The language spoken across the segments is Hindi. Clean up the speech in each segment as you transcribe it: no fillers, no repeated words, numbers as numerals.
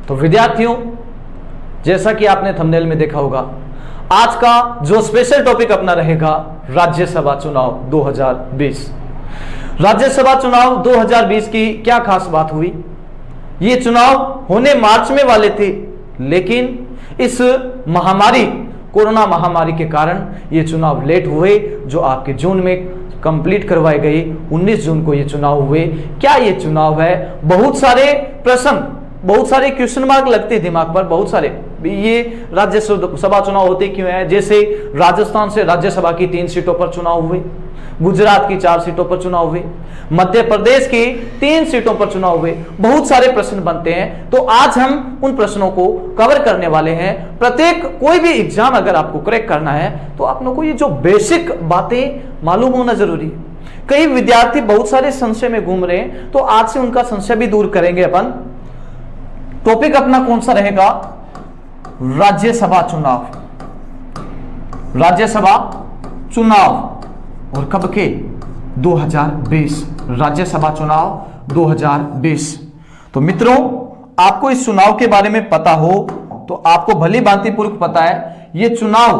तो विद्यार्थियों, जैसा कि आपने थंबनेल में देखा होगा, आज का जो स्पेशल टॉपिक अपना रहेगा राज्यसभा चुनाव 2020। राज्यसभा चुनाव 2020 की क्या खास बात हुई? ये चुनाव होने मार्च में वाले थे, लेकिन इस महामारी, कोरोना महामारी के कारण ये चुनाव लेट हुए, जो आपके जून में कंप्लीट करवाए गए। 19 जून को ये चुनाव हुए। क्या ये चुनाव है? बहुत सारे प्रश्न, बहुत सारे क्वेश्चन मार्क लगते हैं दिमाग पर, बहुत सारे। ये राज्यसभा चुनाव होते क्यों है? जैसे राजस्थान से राज्यसभा की 3 सीटों पर चुनाव हुए, गुजरात की 4 सीटों पर चुनाव हुए, मध्य प्रदेश की 3 सीटों पर चुनाव हुए। बहुत सारे प्रश्न बनते हैं, तो आज हम उन प्रश्नों को कवर करने वाले हैं। प्रत्येक कोई भी एग्जाम अगर आपको क्रैक करना है तो आप लोगों को ये जो बेसिक बातें मालूम होना जरूरी है। कई विद्यार्थी बहुत सारे संशय में घूम रहे हैं, तो आज से उनका संशय भी दूर करेंगे अपन। टॉपिक अपना कौन सा रहेगा? राज्यसभा चुनाव। राज्यसभा चुनाव और कब के? 2020। राज्यसभा चुनाव 2020। तो मित्रों, आपको इस चुनाव के बारे में पता हो तो आपको भली भांति पूर्वक पता है ये चुनाव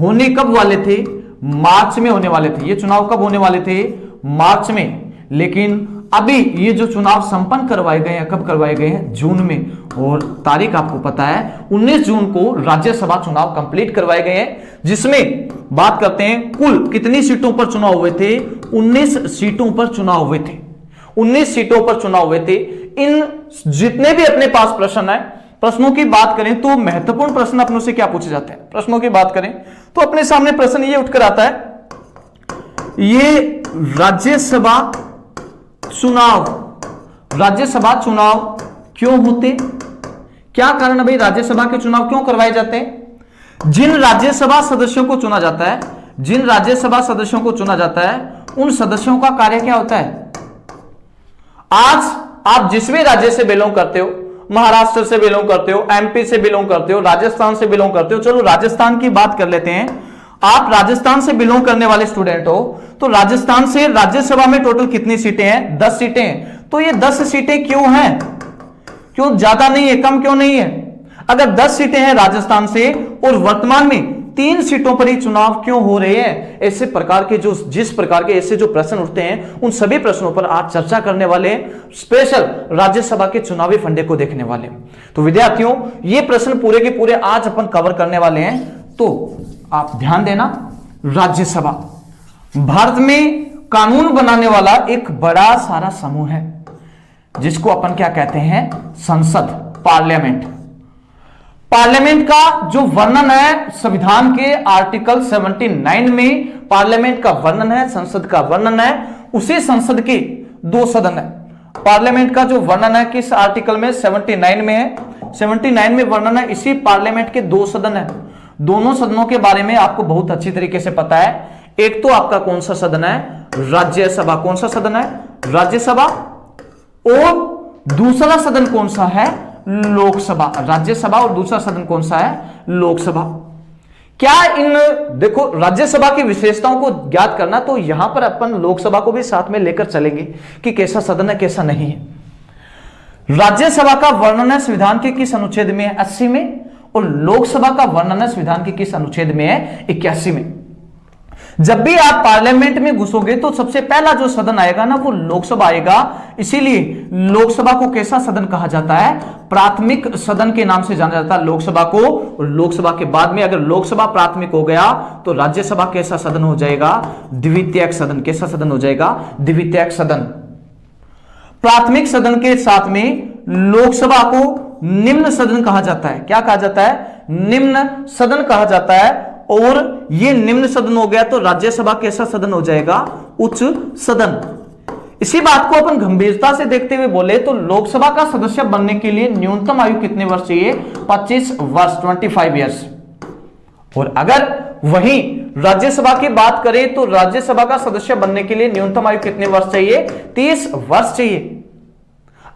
होने कब वाले थे? मार्च में होने वाले थे। ये चुनाव कब होने वाले थे? मार्च में। लेकिन अभी ये जो चुनाव संपन्न करवाए गए हैं, कब करवाए गए हैं? जून में। और तारीख आपको पता है 19 जून को राज्यसभा चुनाव कंप्लीट करवाए गए हैं, जिसमें बात करते हैं कुल कितनी सीटों पर चुनाव हुए थे? 19 सीटों पर चुनाव हुए थे। 19 सीटों पर चुनाव हुए थे। इन जितने भी अपने पास प्रश्न है, प्रश्नों की बात करें तो महत्वपूर्ण प्रश्न अपनों से क्या पूछे जाते हैं? प्रश्नों की बात करें तो अपने सामने प्रश्न ये उठकर आता है, ये राज्यसभा चुनाव क्यों होते? क्या कारण है भाई? राज्यसभा के चुनाव क्यों करवाए जाते हैं? जिन राज्यसभा सदस्यों को चुना जाता है, जिन राज्यसभा सदस्यों को चुना जाता है, उन सदस्यों का कार्य क्या होता है? आज आप जिस भी राज्य से बिलोंग करते हो, महाराष्ट्र से बिलोंग करते हो, एमपी से बिलोंग करते हो, राजस्थान से बिलोंग करते हो, चलो राजस्थान की बात कर लेते हैं। आप राजस्थान से बिलोंग करने वाले स्टूडेंट हो, तो राजस्थान से राज्यसभा में टोटल कितनी सीटें हैं? 10 सीटें हैं। तो ये 10 सीटें क्यों हैं? क्यों ज्यादा नहीं है, कम क्यों नहीं है? अगर 10 सीटें हैं राजस्थान से और वर्तमान में 3 सीटों पर ही चुनाव क्यों हो रहे हैं? ऐसे प्रकार के जिस प्रकार के ऐसे जो प्रश्न उठते हैं, उन सभी प्रश्नों पर आज चर्चा करने वाले, स्पेशल राज्यसभा के चुनावी फंडे को देखने वाले। तो विद्यार्थियों, ये प्रश्न पूरे के पूरे आज अपन कवर करने वाले हैं, तो आप ध्यान देना। राज्यसभा भारत में कानून बनाने वाला एक बड़ा सारा समूह है, जिसको अपन क्या कहते हैं? संसद, पार्लियामेंट। पार्लियामेंट का जो वर्णन है संविधान के आर्टिकल 79 में पार्लियामेंट का वर्णन है, संसद का वर्णन है। उसी संसद के 2 सदन है। पार्लियामेंट का जो वर्णन है किस आर्टिकल में? 79 में है। 79 में वर्णन है। इसी पार्लियामेंट के 2 सदन है। दोनों सदनों के बारे में आपको बहुत अच्छी तरीके से पता है। एक तो आपका कौन सा सदन है? राज्यसभा। कौन सा सदन है? राज्यसभा। और दूसरा सदन कौन सा है? लोकसभा। राज्यसभा और दूसरा सदन कौन सा है? लोकसभा। क्या इन देखो राज्यसभा की विशेषताओं को ज्ञात करना, तो यहां पर अपन लोकसभा को भी साथ में लेकर चलेंगे कि कैसा सदन है, कैसा नहीं है। राज्यसभा का वर्णन है संविधान के किस अनुच्छेद में है? 80 में। और लोकसभा का वर्णन है संविधान के किस अनुच्छेद में है? 81 में। जब भी आप पार्लियामेंट में घुसोगे तो सबसे पहला जो सदन आएगा ना, वो लोकसभा आएगा। इसीलिए लोकसभा को कैसा सदन कहा जाता है? प्राथमिक सदन के नाम से जाना जाता है लोकसभा को। और लोकसभा के बाद में अगर लोकसभा प्राथमिक हो गया तो राज्यसभा कैसा सदन हो जाएगा? द्वितीयक सदन। कैसा सदन हो जाएगा? द्वितीयक सदन। प्राथमिक सदन के साथ में लोकसभा को निम्न सदन कहा जाता है। क्या कहा जाता है? निम्न सदन कहा जाता है। और ये निम्न सदन हो गया तो राज्यसभा कैसा सदन हो जाएगा? उच्च सदन। इसी बात को अपन गंभीरता से देखते हुए बोले तो लोकसभा का सदस्य बनने के लिए न्यूनतम आयु कितने वर्ष चाहिए? 25 वर्ष, 25 ईयर्स। और अगर वही राज्यसभा की बात करें तो राज्यसभा का सदस्य बनने के लिए न्यूनतम आयु कितने वर्ष चाहिए? 30 वर्ष चाहिए।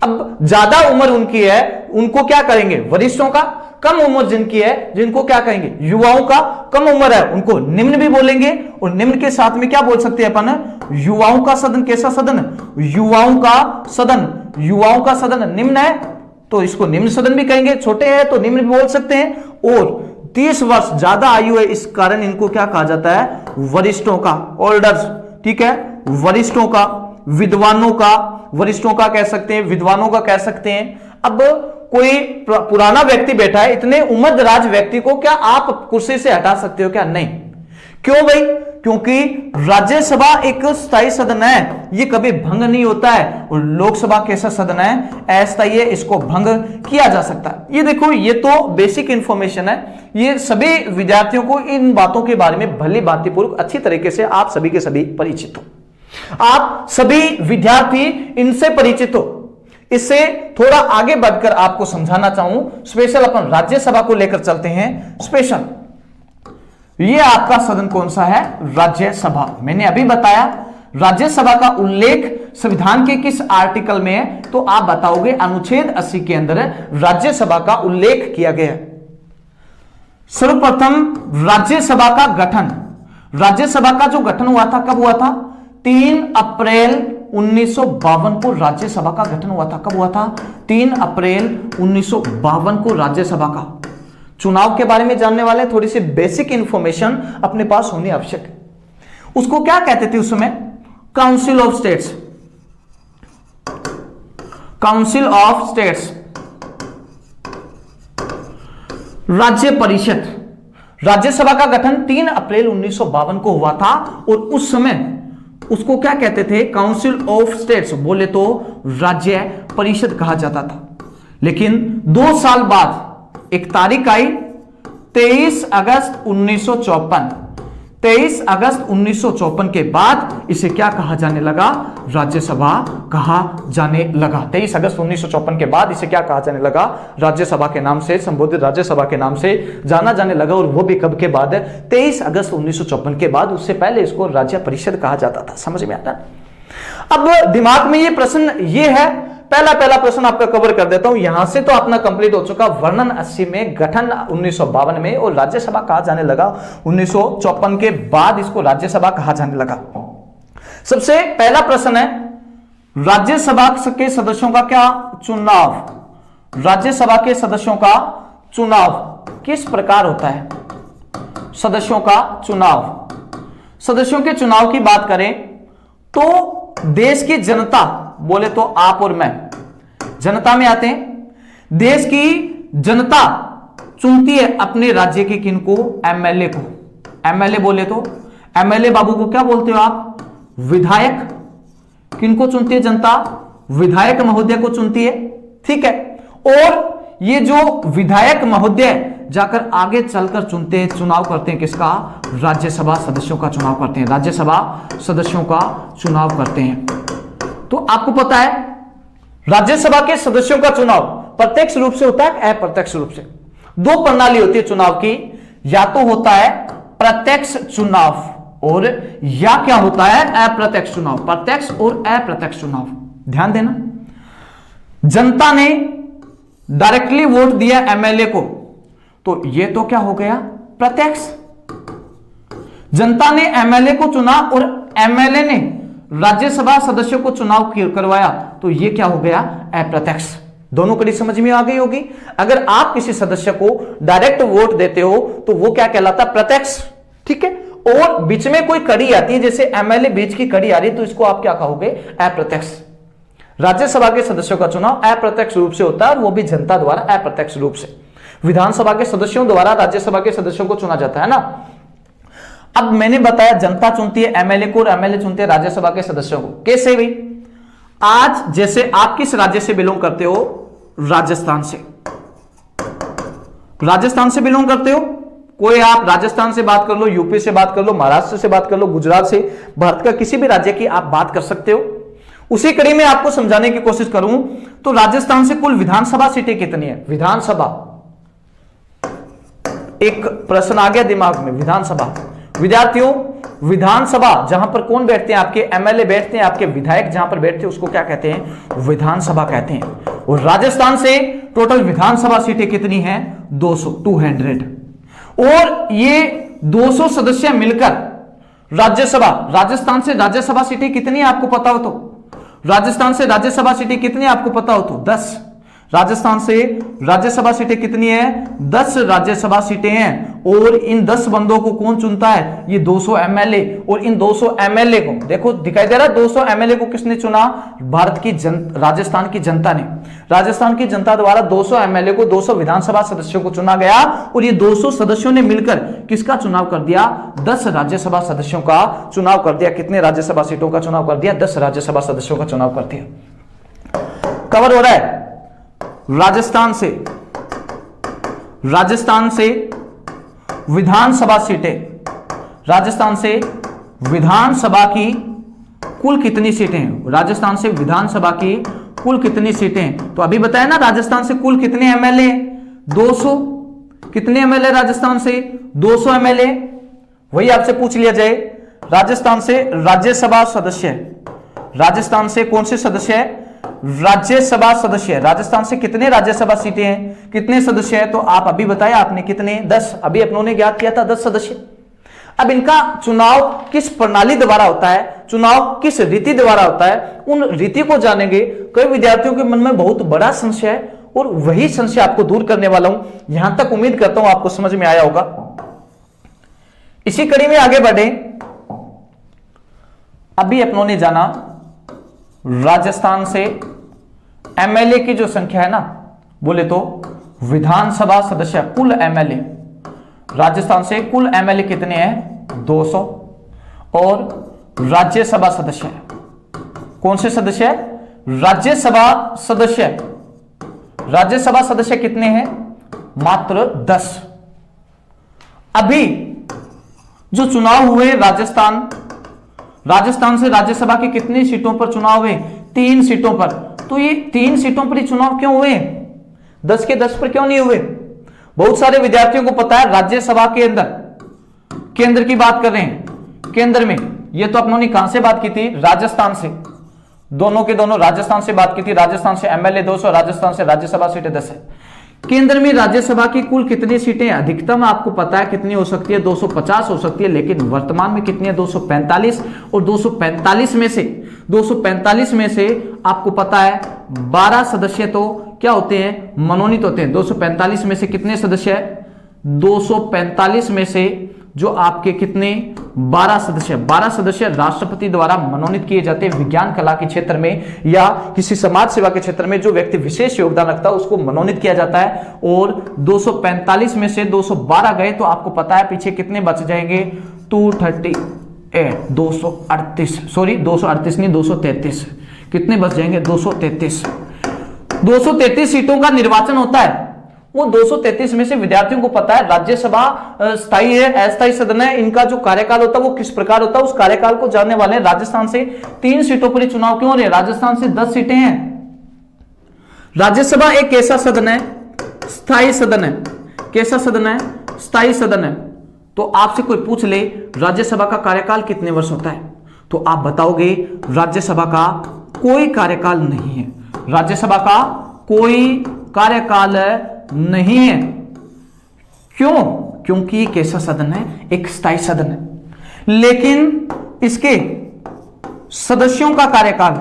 अब ज्यादा उम्र उनकी है, उनको क्या करेंगे? वरिष्ठों का। कम उम्र जिनकी है, जिनको क्या कहेंगे? युवाओं का। कम उम्र है उनको निम्न भी बोलेंगे। और निम्न के साथ में क्या बोल सकते हैं अपन? युवाओं का सदन। कैसा सदन? युवाओं का सदन। युवाओं का सदन निम्न है तो इसको निम्न सदन भी कहेंगे, छोटे हैं तो निम्न भी बोल सकते हैं, और 30 वर्ष ज्यादा आयु है इस कारण इनको क्या कहा जाता है, वरिष्ठों का, ओल्डर्स, ठीक है, वरिष्ठों का, विद्वानों का, वरिष्ठों का कह सकते हैं, विद्वानों का कह सकते हैं। अब कोई पुराना व्यक्ति बैठा है, इतने उम्रदराज व्यक्ति को क्या आप कुर्सी से हटा सकते हो क्या? नहीं। क्यों भाई? क्योंकि राज्यसभा एक स्थायी सदन है, ये कभी भंग नहीं होता है, और लोकसभा कैसा सदन है, अस्थायी है, इसको भंग किया जा सकता है। ये देखो, ये तो बेसिक इंफॉर्मेशन है, ये सभी विद्यार्थियों को इन बातों के बारे में भली भांति पूर्वक अच्छी तरीके से आप सभी के सभी परिचित हो, आप सभी विद्यार्थी इनसे परिचित हो। इससे थोड़ा आगे बढ़कर आपको समझाना चाहूं, स्पेशल अपन राज्यसभा को लेकर चलते हैं। स्पेशल ये आपका सदन कौन सा है? राज्यसभा। मैंने अभी बताया राज्यसभा का उल्लेख संविधान के किस आर्टिकल में है, तो आप बताओगे अनुच्छेद 80 के अंदर राज्यसभा का उल्लेख किया गया है। सर्वप्रथम राज्यसभा का गठन, राज्यसभा का जो गठन हुआ था, कब हुआ था? 3 अप्रैल 1952 को राज्यसभा का गठन हुआ था। कब हुआ था? 3 अप्रैल 1952 को राज्यसभा का। चुनाव के बारे में जानने वाले थोड़ी सी बेसिक इंफॉर्मेशन अपने पास होनी आवश्यक है। उसको क्या कहते थे उस समय? Council of states, council of states, राज्य परिषद। राज्यसभा का गठन 3 अप्रैल 1952 को हुआ था, और उस समय उसको क्या कहते थे? काउंसिल ऑफ स्टेट्स, बोले तो राज्य परिषद कहा जाता था। लेकिन 2 साल बाद एक तारीख आई, 23 अगस्त 1954। 23 अगस्त 1954 के बाद इसे क्या कहा जाने लगा? राज्यसभा कहा जाने लगा। 23 अगस्त 1954 के बाद इसे क्या कहा जाने लगा? राज्यसभा के नाम से संबोधित, राज्यसभा के नाम से जाना जाने लगा। और वो भी कब के बाद? 23 अगस्त 1954 के बाद। उससे पहले इसको राज्य परिषद कहा जाता था। समझ में आता? अब दिमाग में ये प्रश्न ये है, पहला प्रश्न आपका कवर कर देता हूं, यहां से तो अपना कंप्लीट हो चुका। वर्णन 80 में, गठन 1952 में, और राज्यसभा कहा जाने लगा 1954 के बाद इसको राज्यसभा कहा जाने लगा। सबसे पहला प्रश्न है, राज्यसभा के सदस्यों का क्या चुनाव, राज्यसभा के सदस्यों का चुनाव किस प्रकार होता है? सदस्यों का चुनाव, सदस्यों के चुनाव की बात करें तो देश की जनता, बोले तो आप और मैं जनता में आते हैं। देश की जनता चुनती है अपने राज्य के किनको? एमएलए को। एमएलए बोले तो एमएलए बाबू को क्या बोलते हो आप? विधायक। किनको चुनती है जनता? विधायक महोदय को चुनती है, ठीक है। और ये जो विधायक महोदय जाकर आगे चलकर चुनते हैं, चुनाव करते हैं किसका? राज्यसभा सदस्यों का चुनाव करते हैं, राज्यसभा सदस्यों का चुनाव करते हैं। तो आपको पता है राज्यसभा के सदस्यों का चुनाव प्रत्यक्ष रूप से होता है, अप्रत्यक्ष रूप से। 2 प्रणाली होती है चुनाव की, या तो होता है प्रत्यक्ष चुनाव, और या क्या होता है? अप्रत्यक्ष चुनाव। प्रत्यक्ष और अप्रत्यक्ष चुनाव, ध्यान देना। जनता ने डायरेक्टली वोट दिया एमएलए को, तो यह तो क्या हो गया? प्रत्यक्ष। जनता ने एमएलए को चुना और एमएलए ने राज्यसभा सदस्यों को चुनाव करवाया, तो यह क्या हो गया? अप्रत्यक्ष। दोनों कड़ी समझ में आ गई होगी। अगर आप किसी सदस्य को डायरेक्ट वोट देते हो तो वो क्या कहलाता? प्रत्यक्ष, ठीक है। और बीच में कोई कड़ी आती है, जैसे एमएलए बीच की कड़ी आ रही है, तो इसको आप क्या कहोगे? अप्रत्यक्ष। राज्यसभा के सदस्यों का चुनाव अप्रत्यक्ष रूप से होता है, और वो भी जनता द्वारा अप्रत्यक्ष रूप से। विधानसभा के सदस्यों द्वारा राज्यसभा के सदस्यों को चुना जाता है ना। अब मैंने बताया जनता चुनती है एमएलए को, और एमएलए चुनते हैं राज्यसभा के सदस्यों को। कैसे भी? आज जैसे आप किस राज्य से बिलोंग करते हो? राजस्थान से। राजस्थान से बिलोंग करते हो, कोई आप राजस्थान से बात कर लो, यूपी से बात कर लो, महाराष्ट्र से बात कर लो, गुजरात से, भारत का किसी भी राज्य की आप बात कर सकते हो। उसी कड़ी में आपको समझाने की कोशिश करूं तो राजस्थान से कुल विधानसभा सीटें कितनी है? विधानसभा, एक प्रश्न आ गया दिमाग में, विधानसभा। विद्यार्थियों, विधानसभा जहां पर कौन बैठते हैं? आपके एमएलए बैठते हैं, आपके विधायक जहां पर बैठते हैं उसको क्या कहते हैं? विधानसभा कहते हैं। और राजस्थान से टोटल विधानसभा सीटें कितनी हैं? 200। और ये 200 सदस्य मिलकर राज्यसभा, राजस्थान से राज्यसभा सीटें कितनी है आपको पता हो तो? राजस्थान से राज्यसभा सीटें कितनी आपको पता हो तो? 10। राजस्थान से राज्यसभा सीटें कितनी है? 10 राज्यसभा सीटें हैं। और इन 10 बंदों को कौन चुनता है? ये 200 एमएलए। और इन 200 एमएलए को देखो दिखाई दे रहा है, 200 एमएलए को किसने चुना? भारत की राजस्थान की जनता ने। राजस्थान की जनता द्वारा 200 एमएलए को, 200 विधानसभा सदस्यों को चुना गया। और ये 200 सदस्यों ने मिलकर किसका चुनाव कर दिया? 10 राज्यसभा सदस्यों का चुनाव कर दिया। कितने राज्यसभा सीटों का चुनाव कर दिया? 10 राज्यसभा सदस्यों का चुनाव कर दिया। कवर हो रहा है? राजस्थान से विधानसभा सीटें, राजस्थान से विधानसभा की कुल कितनी सीटें हैं? राजस्थान से विधानसभा की कुल कितनी सीटें? तो अभी बताया ना, राजस्थान से कुल कितने एमएलए? 200। कितने एमएलए राजस्थान से? 200 एमएलए। वही आपसे पूछ लिया जाए, राजस्थान से राज्यसभा सदस्य, राजस्थान से कौन से सदस्य है? राज्यसभा सदस्य। राजस्थान से कितने राज्यसभा सीटें हैं? कितने सदस्य हैं? तो आप अभी बताया आपने कितने? 10। अभी अपनों ने ज्ञात किया था 10 सदस्य। अब इनका चुनाव किस प्रणाली द्वारा होता है, चुनाव किस रीति द्वारा होता है, उन रीति को जानेंगे। कई विद्यार्थियों के मन में बहुत बड़ा संशय है और वही संशय आपको दूर करने वाला हूं। यहां तक उम्मीद करता हूं आपको समझ में आया होगा। इसी कड़ी में आगे बढ़े। अभी अपनों ने जाना राजस्थान से एमएलए की जो संख्या है ना, बोले तो विधानसभा सदस्य कुल एमएलए, राजस्थान से कुल एमएलए कितने हैं? 200। और राज्यसभा सदस्य कौन से सदस्य है? राज्यसभा सदस्य। राज्यसभा सदस्य कितने हैं? मात्र 10। अभी जो चुनाव हुए राजस्थान से राज्यसभा की कितनी सीटों पर चुनाव हुए? 3 सीटों पर। तो ये 3 सीटों पर ही चुनाव क्यों हुए? 10 के 10 पर क्यों नहीं हुए? बहुत सारे विद्यार्थियों को पता है राज्यसभा के अंदर, केंद्र की बात कर रहे हैं, केंद्र में, ये तो अपनों ने कहां से बात की थी? राजस्थान से। दोनों के दोनों राजस्थान से बात की थी। राजस्थान से एमएलए 200, राजस्थान से राज्यसभा सीटें 10 है। केंद्र में राज्यसभा की कुल कितनी सीटें? अधिकतम आपको पता है कितनी हो सकती है? 250 हो सकती है, लेकिन वर्तमान में कितनी है? 245। और 245 में से आपको पता है 12 सदस्य तो क्या होते हैं? मनोनीत होते हैं। 245 में से कितने सदस्य है? 245 में से जो आपके कितने? 12 सदस्य राष्ट्रपति द्वारा मनोनीत किए जाते हैं। विज्ञान कला के क्षेत्र में या किसी समाज सेवा के क्षेत्र में जो व्यक्ति विशेष योगदान रखता है उसको मनोनीत किया जाता है। और 245 में से 212 गए तो आपको पता है पीछे कितने बच जाएंगे? 238 नहीं, 233। कितने बच जाएंगे? 233 सीटों का निर्वाचन होता है। वो 233 में से विद्यार्थियों को पता है राज्यसभा स्थायी है, अस्थायी सदन है, इनका जो कार्यकाल होता है वो किस प्रकार होता है, उस कार्यकाल को जानने वाले हैं। राजस्थान से 3 सीटों पर चुनाव क्यों हो रहे हैं? राजस्थान से 10 सीटें हैं। राज्यसभा एक कैसा सदन है? स्थायी सदन है। कैसा सदन है? स्थायी सदन है। तो आपसे कोई पूछ ले राज्यसभा का कार्यकाल कितने वर्ष होता है, तो आप बताओगे राज्यसभा का कोई कार्यकाल नहीं है। राज्यसभा का कोई कार्यकाल नहीं है। क्यों? क्योंकि एक ऐसा सदन है, एक स्थायी सदन है, लेकिन इसके सदस्यों का कार्यकाल,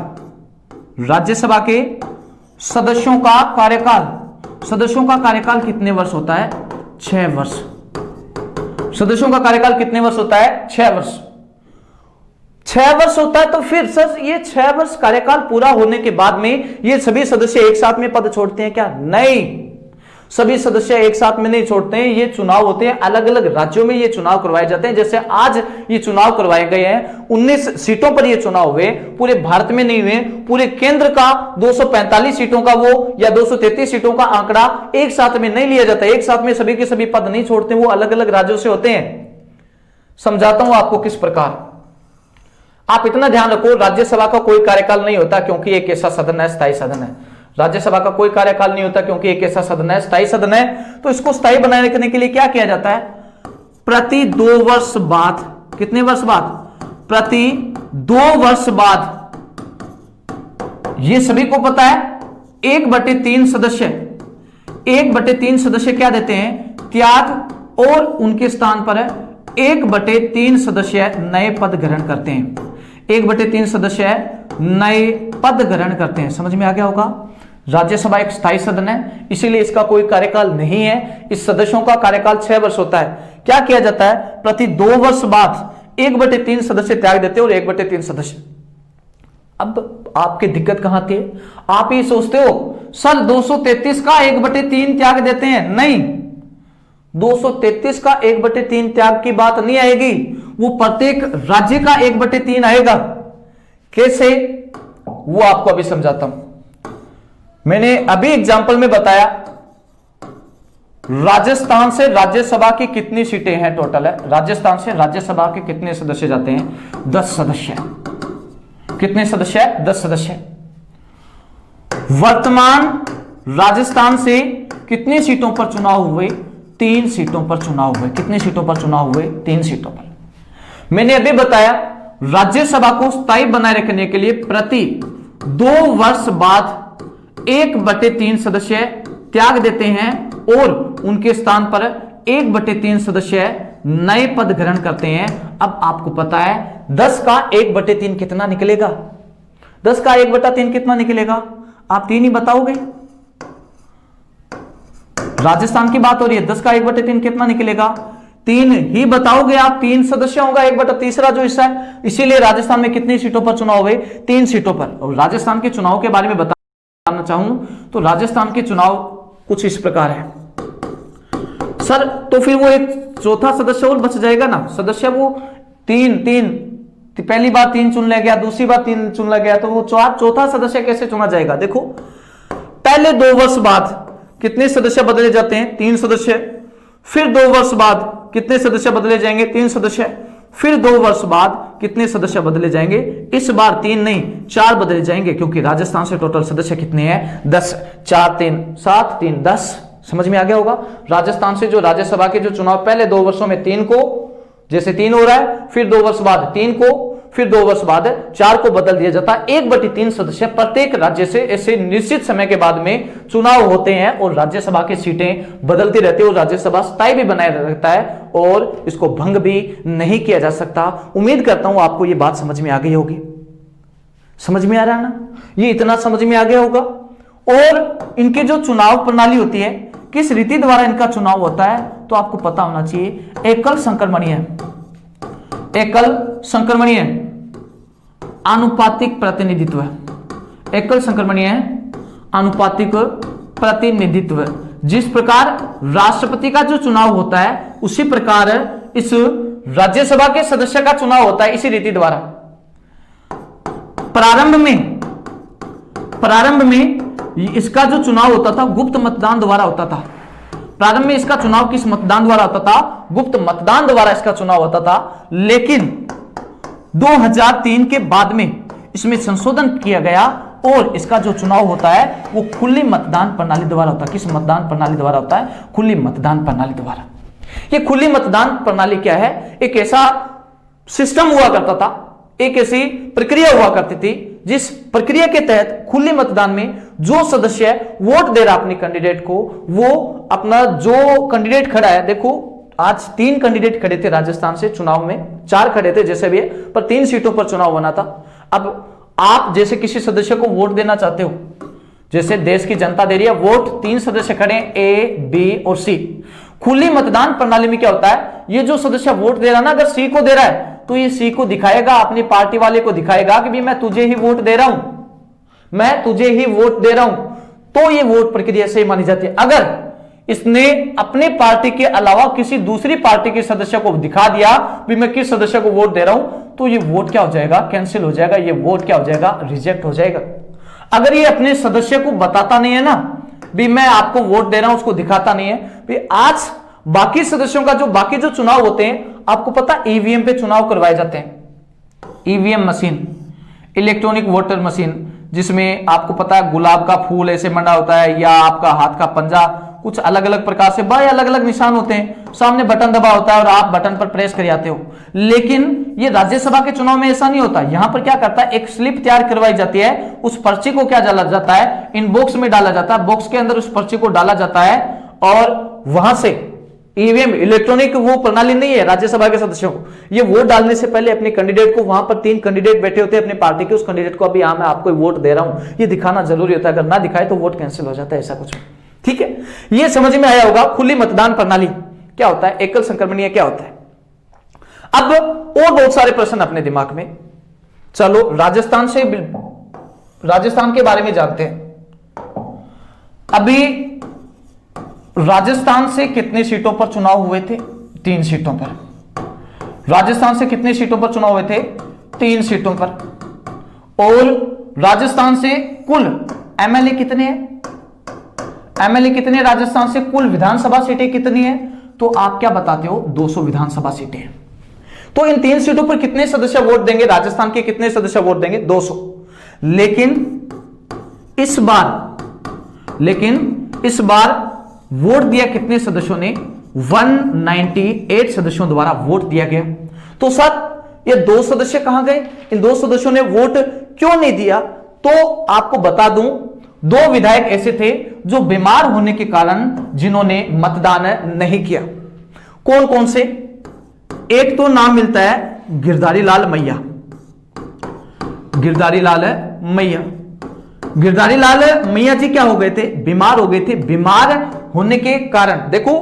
राज्यसभा के सदस्यों का कार्यकाल कितने वर्ष होता है? 6 वर्ष। सदस्यों का कार्यकाल कितने वर्ष होता है? 6 वर्ष। 6 वर्ष होता है। तो फिर सर ये 6 वर्ष कार्यकाल पूरा होने के बाद में ये सभी सदस्य एक साथ में पद छोड़ते हैं क्या? नहीं, सभी सदस्य एक साथ में नहीं छोड़ते हैं। ये चुनाव होते हैं, अलग अलग राज्यों में ये चुनाव करवाए जाते हैं। जैसे आज ये चुनाव करवाए गए हैं, 19 सीटों पर ये चुनाव हुए, पूरे भारत में नहीं हुए। पूरे केंद्र का 245 सीटों का वो या 233 सीटों का आंकड़ा एक साथ में नहीं लिया जाता। एक साथ में सभी के सभी पद नहीं छोड़ते, वो अलग अलग राज्यों से होते हैं। समझाता हूं आपको किस प्रकार। आप इतना ध्यान रखो, राज्यसभा का कोई कार्यकाल नहीं होता क्योंकि एक ऐसा सदन है, स्थायी सदन है। राज्यसभा का कोई कार्यकाल नहीं होता क्योंकि एक ऐसा सदन है, स्थायी सदन है। तो इसको स्थायी बनाए रखने के लिए क्या किया जाता है? प्रति 2 वर्ष बाद, कितने वर्ष बाद? प्रति 2 वर्ष बाद, ये सभी को पता है, 1/3 सदस्य क्या देते हैं? त्याग, और उनके स्थान पर 1/3 सदस्य नए पद ग्रहण करते हैं। 1/3 सदस्य नए पद ग्रहण करते हैं। समझ में आ गया होगा? राज्यसभा एक स्थायी सदन है, इसीलिए इसका कोई कार्यकाल नहीं है। इस सदस्यों का कार्यकाल 6 वर्ष होता है। क्या किया जाता है, प्रति 2 वर्ष बाद 1/3 सदस्य त्याग देते हैं और 1/3 सदस्य। अब आपकी दिक्कत कहां आती है, आप ये सोचते हो सर 233 का 1/3 त्याग देते हैं, नहीं, 233 का 1/3 त्याग की बात नहीं आएगी, वो प्रत्येक राज्य का 1/3 आएगा। कैसे, वो आपको अभी समझाता हूं। मैंने अभी एग्जाम्पल में बताया राजस्थान से राज्यसभा की कितनी सीटें हैं टोटल है, राजस्थान से राज्यसभा के कितने सदस्य जाते हैं, 10 सदस्य। कितने सदस्य है, 10 सदस्य। वर्तमान राजस्थान से कितनी सीटों पर चुनाव हुए, 3 सीटों पर चुनाव हुए। कितनी सीटों पर चुनाव हुए, 3 सीटों पर। मैंने अभी बताया राज्यसभा को स्थायी बनाए रखने के लिए प्रति 2 वर्ष बाद 1/3 सदस्य त्याग देते हैं और उनके स्थान पर 1/3 सदस्य नए पद ग्रहण करते हैं। अब आपको पता है 10 का 1/3 कितना निकलेगा, 10 का 1/3 कितना निकलेगा, आप 3 ही बताओगे। राजस्थान की बात हो रही है, 10 का 1/3 कितना निकलेगा, 3 ही बताओगे आप। 3 सदस्य होगा, 1/3 जो हिस्सा है। इसीलिए राजस्थान में कितनी सीटों पर चुनाव हुए, 3 सीटों पर। और राजस्थान के चुनाव के बारे में बताना चाहूं तो राजस्थान के चुनाव कुछ इस प्रकार है। सर तो फिर वो एक चौथा सदस्य और बच जाएगा ना, सदस्य वो 3 पहली बार 3 चुन लिया गया, दूसरी बार 3 चुन लिया गया, तो वो चौथा सदस्य कैसे चुना जाएगा। देखो पहले 2 वर्ष बाद कितने सदस्य बदले जाते हैं, 3 सदस्य। फिर 2 वर्ष बाद कितने सदस्य बदले जाएंगे, 3 सदस्य। फिर 2 वर्ष बाद कितने सदस्य बदले जाएंगे, इस बार 3 नहीं 4 बदले जाएंगे, क्योंकि राजस्थान से टोटल सदस्य कितने हैं, 10। 4 3 7 3 10। समझ में आ गया होगा। राजस्थान से जो राज्यसभा के जो चुनाव पहले 2 वर्षों में 3 को, जैसे 3 हो रहा है, फिर 2 वर्ष बाद 3 को, फिर 2 वर्ष बाद 4 को बदल दिया जाता है। 1/3 सदस्य प्रत्येक राज्य से ऐसे निश्चित समय के बाद में चुनाव होते हैं और राज्यसभा की सीटें बदलती रहती है और राज्यसभा स्थायी भी बनाए रखता है और इसको भंग भी नहीं किया जा सकता। उम्मीद करता हूं आपको यह बात समझ में आ गई होगी। समझ में आ रहा है ना, ये इतना समझ में आ गया होगा। और इनके जो चुनाव प्रणाली होती है, किस रीति द्वारा इनका चुनाव होता है, तो आपको पता होना चाहिए। एकल संक्रमणीय, एकल संक्रमणीय आनुपातिक प्रतिनिधित्व, एकल संक्रमणीय आनुपातिक प्रतिनिधित्व। जिस प्रकार राष्ट्रपति का जो चुनाव होता है उसी प्रकार इस राज्यसभा के सदस्य का चुनाव होता है, इसी रीति द्वारा। प्रारंभ में इसका जो चुनाव होता था गुप्त मतदान द्वारा होता था। प्रारंभ में इसका चुनाव किस मतदान द्वारा होता था, गुप्त मतदान द्वारा इसका चुनाव होता था। लेकिन 2003 के बाद में इसमें संशोधन किया गया और इसका जो चुनाव होता है वो खुली मतदान प्रणाली द्वारा होता है। किस मतदान प्रणाली द्वारा होता है, खुली मतदान प्रणाली द्वारा। ये खुली मतदान प्रणाली क्या है, एक ऐसा सिस्टम हुआ करता था, एक ऐसी प्रक्रिया हुआ करती थी जिस प्रक्रिया के तहत खुले मतदान में जो सदस्य वोट दे रहा अपने कैंडिडेट को, वो अपना जो कैंडिडेट खड़ा है, देखो आज 3 कैंडिडेट खड़े थे राजस्थान से चुनाव में, 4 खड़े थे जैसे भी है, पर 3 सीटों पर चुनाव बना था। अब आप जैसे किसी सदस्य को वोट देना चाहते हो, जैसे देश की जनता दे रही है वोट, 3 सदस्य खड़े A, B और C। खुली मतदान प्रणाली में क्या होता है, ये जो सदस्य वोट दे रहा ना, अगर C को दे रहा है तो ये C को दिखाएगा, अपनी पार्टी वाले को दिखाएगा कि भी मैं तुझे ही वोट दे रहा हूं, मैं तुझे ही वोट दे रहा हूं, तो ये वोट प्रक्रिया से मानी जाती है। अगर इसने अपने पार्टी के अलावा किसी दूसरी पार्टी के सदस्य को दिखा दिया भी मैं किस सदस्य को वोट दे रहा हूं, तो ये वोट क्या हो जाएगा, कैंसिल हो जाएगा, ये वोट क्या हो जाएगा, रिजेक्ट हो जाएगा। अगर ये अपने सदस्य को बताता नहीं है ना भी मैं आपको वोट दे रहा हूं, उसको दिखाता नहीं है भी, आज बाकी सदस्यों का जो बाकी जो चुनाव होते हैं, आपको पता ईवीएम पे चुनाव करवाए जाते हैं। EVM machine, electronic voter machine, जिसमें आपको पता है गुलाब का फूल ऐसे मंडा होता है या आपका हाथ का पंजा, कुछ अलग अलग प्रकार से बड़े अलग अलग निशान होते हैं, सामने बटन दबा होता है और आप बटन पर प्रेस कर जाते हो। लेकिन ये राज्यसभा के चुनाव में ऐसा नहीं होता। यहां पर क्या करता है, एक स्लिप तैयार करवाई जाती है, उस पर्ची को क्या डाला जाता है, इन बॉक्स में डाला जाता है, बॉक्स के अंदर उस पर्ची को डाला जाता है और वहां से ईवीएम इलेक्ट्रॉनिक वो प्रणाली नहीं है राज्यसभा के सदस्यों को। ये वोट डालने से पहले अपने कैंडिडेट को, वहां पर 3 कैंडिडेट बैठे होते हैं अपनी पार्टी के, उस कैंडिडेट को अभी मैं आपको वोट दे रहा हूं ये दिखाना जरूरी होता है। अगर ना दिखाए तो वोट कैंसिल हो जाता है, ऐसा कुछ। ठीक है, ये समझ में आया होगा। खुली मतदान प्रणाली क्या होता है, एकल संक्रमणीय क्या होता है। अब और बहुत सारे प्रश्न अपने दिमाग में। चलो राजस्थान के बारे में जानते हैं। अभी राजस्थान से कितने सीटों पर चुनाव हुए थे? 3 सीटों पर। राजस्थान से कितने सीटों पर चुनाव हुए थे? 3 सीटों पर। और राजस्थान से कुल एमएलए कितने हैं? एमएलए कितने राजस्थान से? कुल विधानसभा सीटें कितनी है? तो आप क्या बताते हो? 200 विधानसभा सीटें हैं। तो इन 3 सीटों पर कितने सदस्य वोट देंगे? राजस्थान के कितने सदस्य वोट देंगे? 200। लेकिन इस बार वोट दिया कितने सदस्यों ने? 198 सदस्यों द्वारा वोट दिया गया। तो सर ये 2 सदस्य कहां गए? इन 2 सदस्यों ने वोट क्यों नहीं दिया? तो आपको बता दूं, 2 विधायक ऐसे थे जो बीमार होने के कारण जिन्होंने मतदान नहीं किया। कौन कौन से? एक तो नाम मिलता है गिरधारी लाल मैया। गिरधारी लाल मैया जी क्या हो गए थे? बीमार हो गए थे। बीमार होने के कारण देखो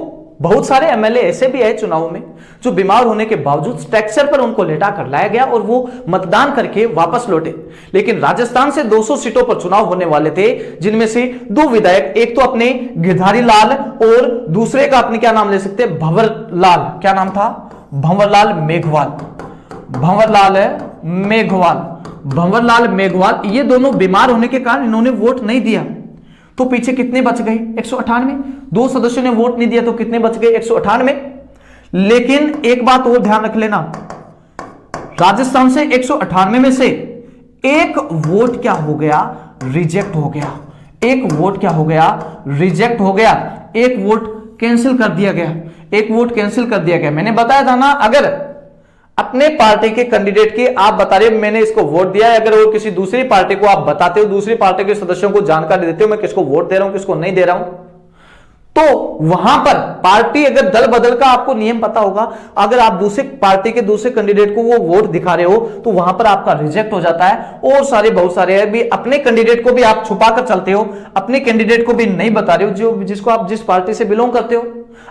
बहुत सारे एमएलए ऐसे भी आए चुनाव में जो बीमार होने के बावजूद स्ट्रक्चर पर उनको लेटा कर लाया गया और वो मतदान करके वापस लौटे। लेकिन राजस्थान से 200 सीटों पर चुनाव होने वाले थे, जिनमें से 2 विधायक, एक तो अपने गिरधारी लाल और दूसरे का अपने क्या नाम ले सकते हैं? भंवरलाल। क्या नाम था? भंवरलाल मेघवाल। ये दोनों बीमार होने के कारण इन्होंने वोट नहीं दिया। तो पीछे कितने बच गए? 198। 2 सदस्यों ने वोट नहीं दिया तो कितने बच गए? 198। लेकिन एक बात और ध्यान रख लेना, राजस्थान से 198 में से एक वोट क्या हो गया? रिजेक्ट हो गया। एक वोट क्या हो गया? रिजेक्ट हो गया। एक वोट कैंसिल कर दिया गया। मैंने बताया था ना, अगर अपने पार्टी के कैंडिडेट की आप बता रहे हो मैंने इसको वोट दिया है, अगर वो किसी दूसरी पार्टी को आप बताते हो, दूसरी पार्टी के सदस्यों को जानकारी देते हो मैं किसको वोट दे रहा हूं किसको नहीं दे रहा हूं, तो वहां पर पार्टी, अगर दल बदल का आपको नियम पता होगा, अगर आप दूसरे पार्टी के दूसरे कैंडिडेट को वो वोट दिखा रहे हो तो वहां पर आपका रिजेक्ट हो जाता है। और बहुत सारे भी अपने कैंडिडेट को भी आप छुपा कर चलते हो, अपने कैंडिडेट को भी नहीं बता रहे हो जिसको आप जिस पार्टी से बिलोंग करते हो।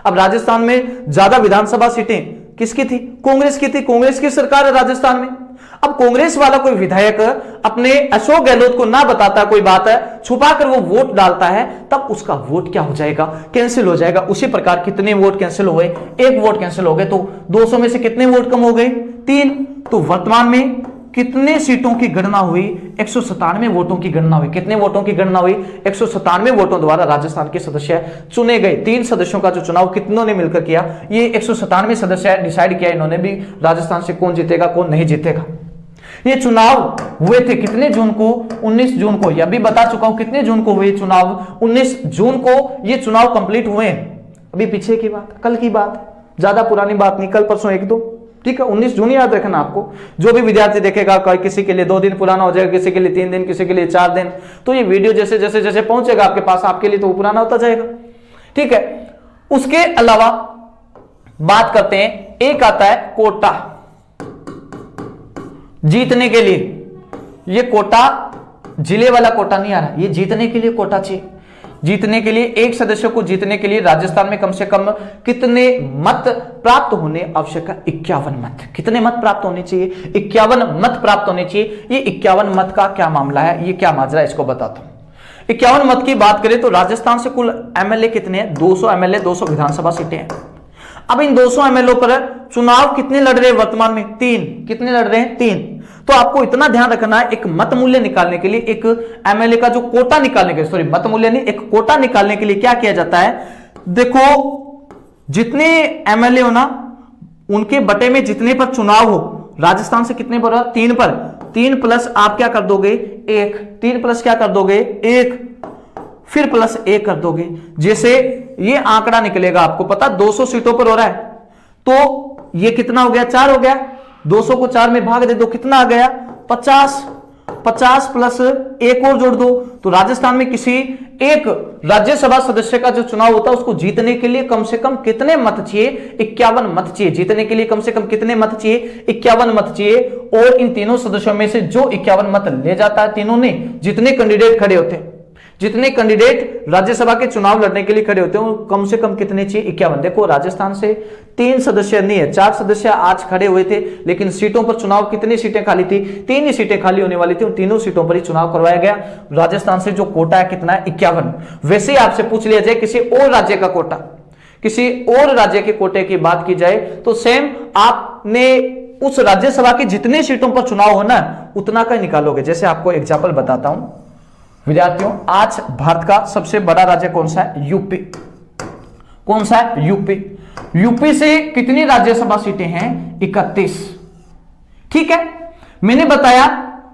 अब राजस्थान में ज्यादा विधानसभा सीटें किसकी थी? कांग्रेस की थी। कांग्रेस की सरकार है राजस्थान में। अब कांग्रेस वाला कोई विधायक अपने अशोक गहलोत को ना बताता, कोई बात है छुपा कर वो वोट डालता है, तब उसका वोट क्या हो जाएगा? कैंसिल हो जाएगा। उसी प्रकार कितने वोट कैंसिल हो गए? 1 वोट कैंसिल हो गए। तो 200 में से कितने वोट कम हो गए? 3। तो वर्तमान में कितने सीटों की गणना हुई? 197 वोटों की गणना हुई। कितने वोटों की गणना हुई? 197 वोटों द्वारा राजस्थान के सदस्य चुने गए। 3 सदस्यों का जो चुनाव कितनों ने मिलकर किया? ये 197 सदस्य डिसाइड किया इन्होंने भी राजस्थान से कौन जीतेगा कौन नहीं जीतेगा। ये चुनाव हुए थे कितने जून को? 19 जून को। यह भी बता चुका हूं कितने जून को हुए चुनाव? 19 जून को ये चुनाव कंप्लीट हुए। अभी पीछे की बात, कल की बात, ज्यादा पुरानी बात नहीं, कल परसों 1-2, ठीक है। 19 जून याद रखना आपको। जो भी विद्यार्थी देखेगा, किसी के लिए 2 दिन पुराना हो जाएगा, किसी के लिए 3 दिन, किसी के लिए 4 दिन, तो ये वीडियो जैसे जैसे जैसे पहुंचेगा आपके पास, आपके लिए तो पुराना होता जाएगा, ठीक है। उसके अलावा बात करते हैं, एक आता है कोटा जीतने के लिए। ये कोटा जिले वाला कोटा नहीं आ रहा, ये जीतने के लिए कोटा चाहिए। जीतने के लिए, एक सदस्य को जीतने के लिए राजस्थान में कम से कम कितने मत प्राप्त होने आवश्यक है? 51 मत। कितने मत प्राप्त होने चाहिए? 51 मत प्राप्त होने चाहिए। ये 51 मत का क्या मामला है, ये क्या माजरा है, इसको बताता हूं। 51 मत की बात करें तो राजस्थान से कुल एमएलए कितने हैं? 200 एमएलए, 200 विधानसभा सीटें हैं। अब इन 200 एमएलए पर चुनाव कितने लड़ रहे हैं वर्तमान में? 3। कितने लड़ रहे हैं? 3। तो आपको इतना ध्यान रखना है, एक मत मूल्य निकालने के लिए, एक एमएलए का जो कोटा निकालने के लिए, सॉरी मत मूल्य नहीं, एक कोटा निकालने के लिए क्या किया जाता है? देखो जितने एमएलए हो ना, उनके बटे में जितने पर चुनाव हो, राजस्थान से कितने पर? 3 पर। 3 प्लस आप क्या कर दोगे? 1। 3 प्लस क्या कर दोगे? 1, फिर प्लस 1 कर दोगे। जैसे ये आंकड़ा निकलेगा, आपको पता 200 सीटों पर हो रहा है, तो ये कितना हो गया? 4 हो गया। 200 को 4 में भाग दे दो, कितना आ गया? 50। 50 प्लस एक और जोड़ दो, तो राजस्थान में किसी एक राज्यसभा सदस्य का जो चुनाव होता है उसको जीतने के लिए कम से कम कितने मत चाहिए? 51 मत चाहिए। जीतने के लिए कम से कम कितने मत चाहिए? 51 मत चाहिए। और इन तीनों सदस्यों में से जो 51 मत ले जाता है, तीनों ने, जितने कैंडिडेट खड़े होते हैं, जितने कैंडिडेट राज्यसभा के चुनाव लड़ने के लिए खड़े होते हैं, वो कम से कम कितने चाहिए? 51। देखो राजस्थान से 3 सदस्य नहीं है, 4 सदस्य आज खड़े हुए थे, लेकिन सीटों पर चुनाव, कितनी सीटें खाली थी? 3 ही सीटें खाली होने वाली थी, उन तीनों सीटों पर ही चुनाव करवाया गया। राजस्थान से जो कोटा है कितना है? 51। वैसे ही आपसे पूछ लिया जाए किसी और राज्य का कोटा, किसी और राज्य के कोटे की बात की जाए तो सेम आपने उस राज्यसभा की जितने सीटों पर चुनाव होना उतना का निकालोगे। जैसे आपको एग्जाम्पल बताता हूं विद्यार्थियों, आज भारत का सबसे बड़ा राज्य कौन सा है? यूपी। कौन सा है? यूपी। यूपी से कितनी राज्यसभा सीटें हैं? 31। ठीक है, मैंने बताया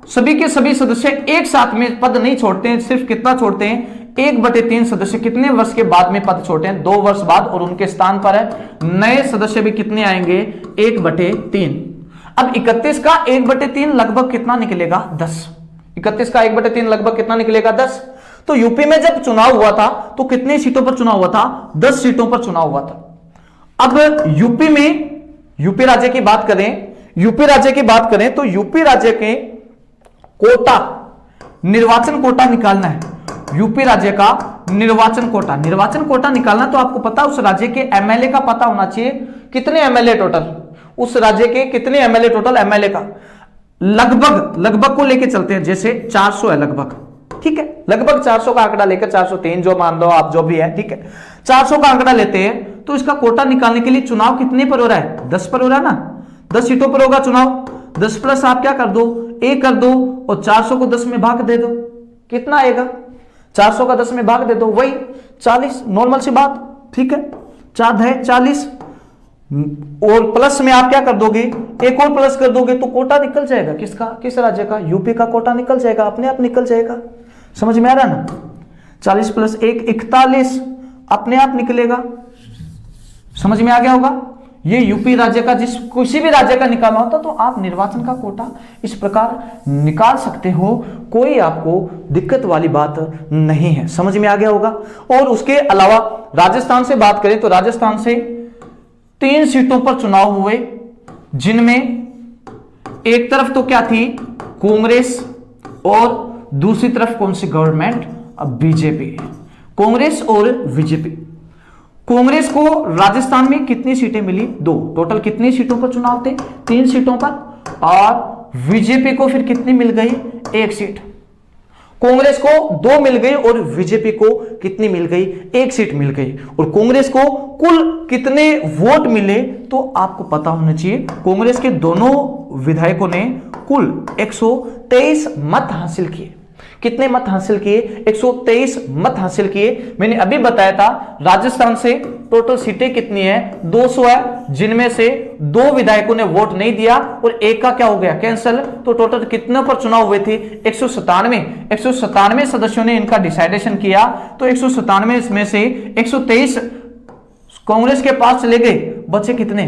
सभी के सभी सदस्य एक साथ में पद नहीं छोड़ते हैं, सिर्फ कितना छोड़ते हैं? 1/3 सदस्य कितने वर्ष के बाद में पद छोड़ते हैं? 2 वर्ष बाद, और उनके स्थान पर है नए सदस्य भी कितने आएंगे? 1/3। अब 31 का 1/3 लगभग कितना निकलेगा? 10। 31 का 1/3 लगभग कितना निकलेगा? 10। तो यूपी में जब चुनाव हुआ था तो कितनी सीटों पर चुनाव हुआ था? 10 सीटों पर चुनाव हुआ था। अब यूपी में, यूपी राज्य की बात करें, यूपी राज्य की बात करें तो यूपी राज्य के कोटा, निर्वाचन कोटा निकालना है। यूपी राज्य का निर्वाचन कोटा, निर्वाचन कोटा निकालना, तो आपको पता उस राज्य के एमएलए का पता होना चाहिए। कितने एमएलए टोटल? उस राज्य के कितने एमएलए टोटल? एमएलए का लगभग को लेके चलते हैं, जैसे 400 है लगभग, ठीक है, लगभग 400 का आंकड़ा लेकर, 403 जो मान लो आप, जो भी है, ठीक है, 400 का आंकड़ा लेते हैं तो इसका कोटा निकालने के लिए चुनाव कितने पर हो रहा है? 10 पर हो रहा है ना, 10 सीटों पर होगा चुनाव। 10 प्लस आप क्या कर दो? 1 कर दो, और 400 को 10 में भाग दे दो, कितना आएगा? 400 का 10 में भाग दे दो, वही 40, नॉर्मल सी बात, ठीक है, 4 है 40, और प्लस में आप क्या कर दोगे? एक और प्लस कर दोगे तो कोटा निकल जाएगा। किसका? किस राज्य का? यूपी का कोटा निकल जाएगा, अपने आप निकल जाएगा। समझ में आ रहा है ना? 40 प्लस 1 41, अपने आप निकलेगा। समझ में आ गया होगा? ये यूपी राज्य का, जिस किसी भी राज्य का निकालना होता तो आप निर्वाचन का कोटा इस प्रकार निकाल सकते हो, कोई आपको दिक्कत वाली बात नहीं है। समझ में आ गया होगा? और उसके अलावा राजस्थान से बात करें तो राजस्थान से 3 सीटों पर चुनाव हुए, जिनमें एक तरफ तो क्या थी? कांग्रेस, और दूसरी तरफ कौन सी गवर्नमेंट? अब बीजेपी। कांग्रेस और बीजेपी। कांग्रेस को राजस्थान में कितनी सीटें मिली? 2। टोटल कितनी सीटों पर चुनाव थे? 3 सीटों पर। और बीजेपी को फिर कितनी मिल गई? 1 सीट। कांग्रेस को 2 मिल गई और बीजेपी को कितनी मिल गई? 1 सीट मिल गई। और कांग्रेस को कुल कितने वोट मिले तो आपको पता होना चाहिए। कांग्रेस के दोनों विधायकों ने कुल 123 मत हासिल किए। कितने मत हासिल किए? 123 मत हासिल किए। मैंने अभी बताया था राजस्थान से टोटल सीटें कितनी है? 200 है, जिनमें से 2 विधायकों ने वोट नहीं दिया और एक का क्या हो गया? कैंसिल। तो टोटल कितने पर चुनाव हुए थे? 197 सदस्यों ने इनका डिसाइडेशन किया। तो 197 में से 123 कांग्रेस के पास चले गए, बचे कितने?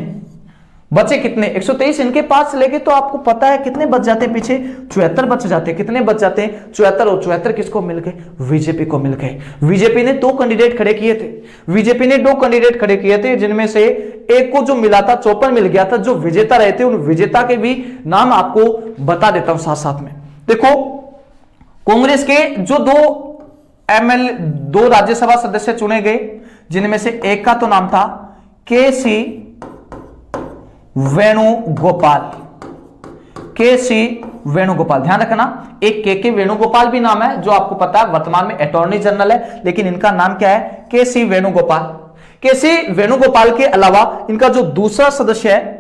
123 इनके पास चले गए। तो आपको पता है कितने बच जाते हैं पीछे? 74 बच जाते हैं। कितने बच जाते हैं? 74। और 74 किसको मिल गए? बीजेपी को मिल गए। बीजेपी ने 2 कैंडिडेट खड़े किए थे। बीजेपी ने 2 कैंडिडेट खड़े किए थे, जिनमें से एक को जो मिला था 54 मिल गया था। जो विजेता रहे थे उन विजेता के भी नाम आपको बता देता हूं साथ साथ में। देखो, कांग्रेस के जो 2 राज्यसभा सदस्य चुने गए, जिनमें से एक का तो नाम था केसी वेणुगोपाल। ध्यान रखना, एक के वेणुगोपाल भी नाम है, जो आपको पता है वर्तमान में अटॉर्नी जनरल है, लेकिन इनका नाम क्या है? केसी वेणुगोपाल। केसी वेणुगोपाल के अलावा इनका जो दूसरा सदस्य है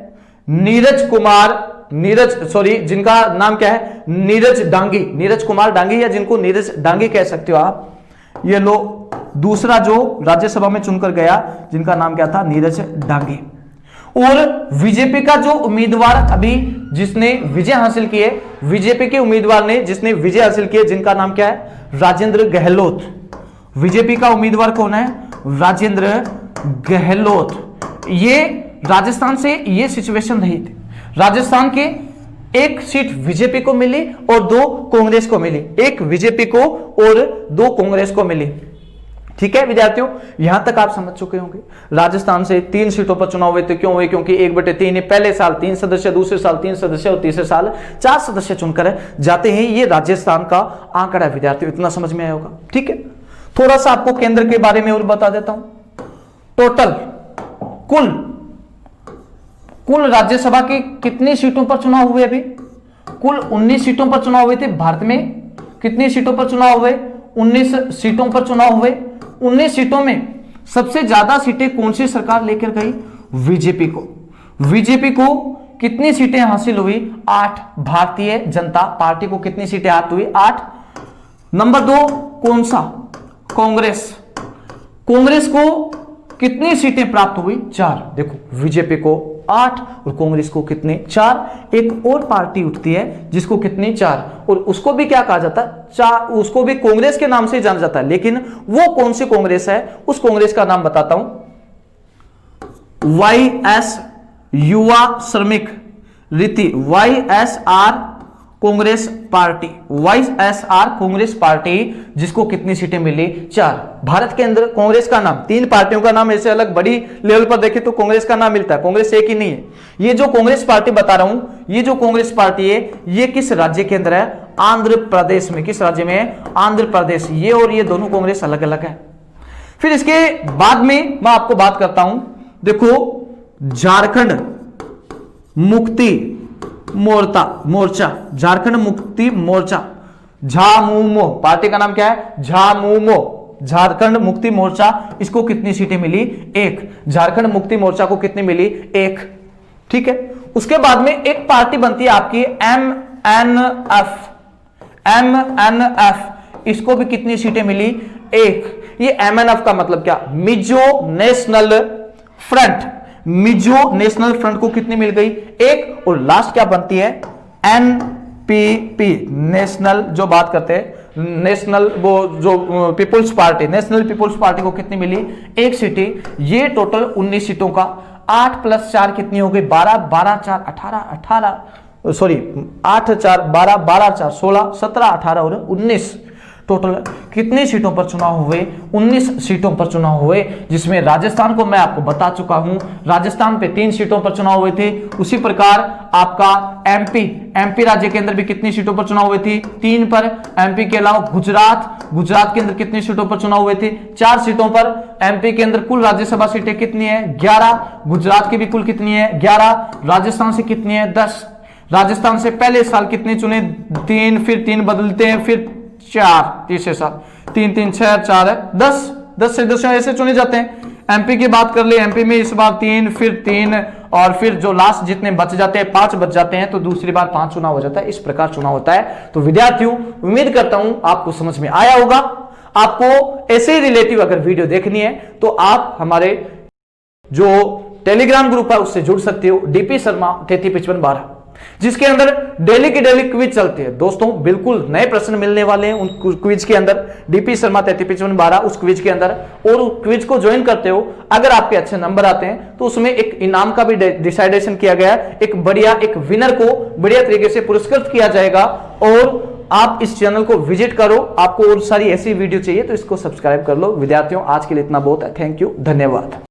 जिनका नाम क्या है? नीरज कुमार डांगी, या जिनको नीरज डांगी कह सकते हो आप। ये लो दूसरा जो राज्यसभा में चुनकर गया, जिनका नाम क्या था? नीरज डांगी। और बीजेपी का जो उम्मीदवार अभी जिसने विजय हासिल किए, बीजेपी के उम्मीदवार ने जिसने विजय हासिल किए, जिनका नाम क्या है? राजेंद्र गहलोत। बीजेपी का उम्मीदवार कौन है? राजेंद्र गहलोत। ये राजस्थान से ये सिचुएशन रही थी। राजस्थान के एक सीट बीजेपी को मिली और 2 कांग्रेस को मिली, एक बीजेपी को और 2 कांग्रेस को मिली। ठीक है विद्यार्थियों, यहां तक आप समझ चुके होंगे। राजस्थान से 3 सीटों पर चुनाव हुए थे, क्यों हुए? क्योंकि 1/3 ही पहले साल 3 सदस्य, दूसरे साल 3 सदस्य और तीसरे साल 4 सदस्य चुनकर जाते हैं। ये राजस्थान का आंकड़ा है विद्यार्थियों, इतना समझ में आया होगा। ठीक है, थोड़ा सा आपको केंद्र के बारे में और बता देता हूं। टोटल कुल राज्यसभा की कितनी सीटों पर चुनाव हुए? अभी कुल 19 सीटों पर चुनाव हुए थे। भारत में कितनी सीटों पर चुनाव हुए? 19 सीटों पर चुनाव हुए। 19 सीटों में सबसे ज्यादा सीटें कौन सी सरकार लेकर गई? बीजेपी को। बीजेपी को कितनी सीटें हासिल हुई? 8। भारतीय जनता पार्टी को कितनी सीटें हासिल हुई? 8। नंबर 2 कौन सा? कांग्रेस। कांग्रेस को कितनी सीटें प्राप्त हुई? 4। देखो, बीजेपी को 8 और कांग्रेस को कितने? 4। एक और पार्टी उठती है जिसको कितनी? 4, और उसको भी क्या कहा जाता है? 4। उसको भी कांग्रेस के नाम से जाना जाता है, लेकिन वो कौन सी कांग्रेस है? उस कांग्रेस का नाम बताता हूं, YS युवा श्रमिक रीति, YSR Congress party, YSR Congress party, जिसको कितनी सीटें मिली? 4। भारत के अंदर कांग्रेस का नाम, 3 पार्टियों का नाम ऐसे अलग बड़ी लेवल पर देखें तो कांग्रेस का नाम मिलता है, कांग्रेस एक ही नहीं है। ये जो कांग्रेस पार्टी बता रहा हूं, ये जो कांग्रेस पार्टी है, ये किस राज्य के अंदर है? आंध्र प्रदेश में। किस राज्य में? आंध्र प्रदेश। ये और ये दोनों कांग्रेस अलग अलग है। फिर इसके बाद में मैं आपको बात करता हूं, देखो झारखंड मुक्ति मोर्चा, झारखंड मुक्ति मोर्चा, झामुमो पार्टी का नाम क्या है? झामुमो, झारखंड मुक्ति मोर्चा। इसको कितनी सीटें मिली? 1। झारखंड मुक्ति मोर्चा को कितनी मिली? 1। ठीक है, उसके बाद में एक पार्टी बनती है आपकी MNF। इसको भी कितनी सीटें मिली? 1। ये MNF का मतलब क्या? Mizo national front. Mizo national front को कितनी मिल गई? 1। और लास्ट क्या बनती है? NPP, नेशनल, जो बात करते हैं नेशनल, वो जो people's party, national people's party को कितनी मिली? 1 सीटें। ये टोटल 19 सीटों का 8 + 4 कितनी हो गई? 12, 12 4 18, सॉरी 8 4 12, 12 4 16, 17 18 और 19। टोटल कितनी सीटों पर चुनाव हुए? 19 सीटों पर चुनाव हुए, जिसमें राजस्थान को मैं आपको बता चुका हूं, राजस्थान पे 3 सीटों पर चुनाव हुए थे। उसी प्रकार आपका एमपी राज्य के अंदर भी कितनी सीटों पर चुनाव हुए थे? 3 पर। एमपी के अलावा गुजरात के अंदर कितनी सीटों पर चुनाव हुए थे? 4 सीटों पर। एमपी के अंदर कुल राज्यसभा सीटें कितनी है? 11। गुजरात की भी कुल कितनी है? 11। राजस्थान से कितनी है? 10। राजस्थान से पहले साल कितने चुने? 3, फिर 3 बदलते हैं, फिर 4 तीसरे साल, 3 3 6 4 है 10 सदस्य ऐसे चुने जाते हैं। एमपी की बात कर ले, एमपी में इस बार 3, फिर 3, और फिर जो लास्ट जितने बच जाते हैं 5 बच जाते हैं, तो दूसरी बार 5 चुनाव हो जाता है। इस प्रकार चुनाव होता है। तो विद्यार्थियों, उम्मीद करता हूं आपको समझ में आया होगा। आपको ऐसे रिलेटिव अगर वीडियो देखनी है तो आप हमारे जो टेलीग्राम ग्रुप है उससे जुड़ सकते हो, DP शर्मा 335512, जिसके अंदर डेली की डेली क्विज चलती है। दोस्तों, बिल्कुल नए प्रश्न मिलने वाले हैं उन क्विज के अंदर, DP शर्मा 335512 उस क्विज के अंदर। और क्विज को ज्वाइन करते हो, अगर आपके अच्छे नंबर आते हैं तो उसमें एक इनाम का भी डिसाइडेशन किया गया है। एक विनर को बढ़िया तरीके से पुरस्कृत किया जाएगा। और आप इस चैनल को विजिट करो, आपको और सारी ऐसी वीडियो चाहिए तो इसको सब्सक्राइब कर लो। विद्यार्थियों, आज के लिए इतना बहुत है। थैंक यू, धन्यवाद।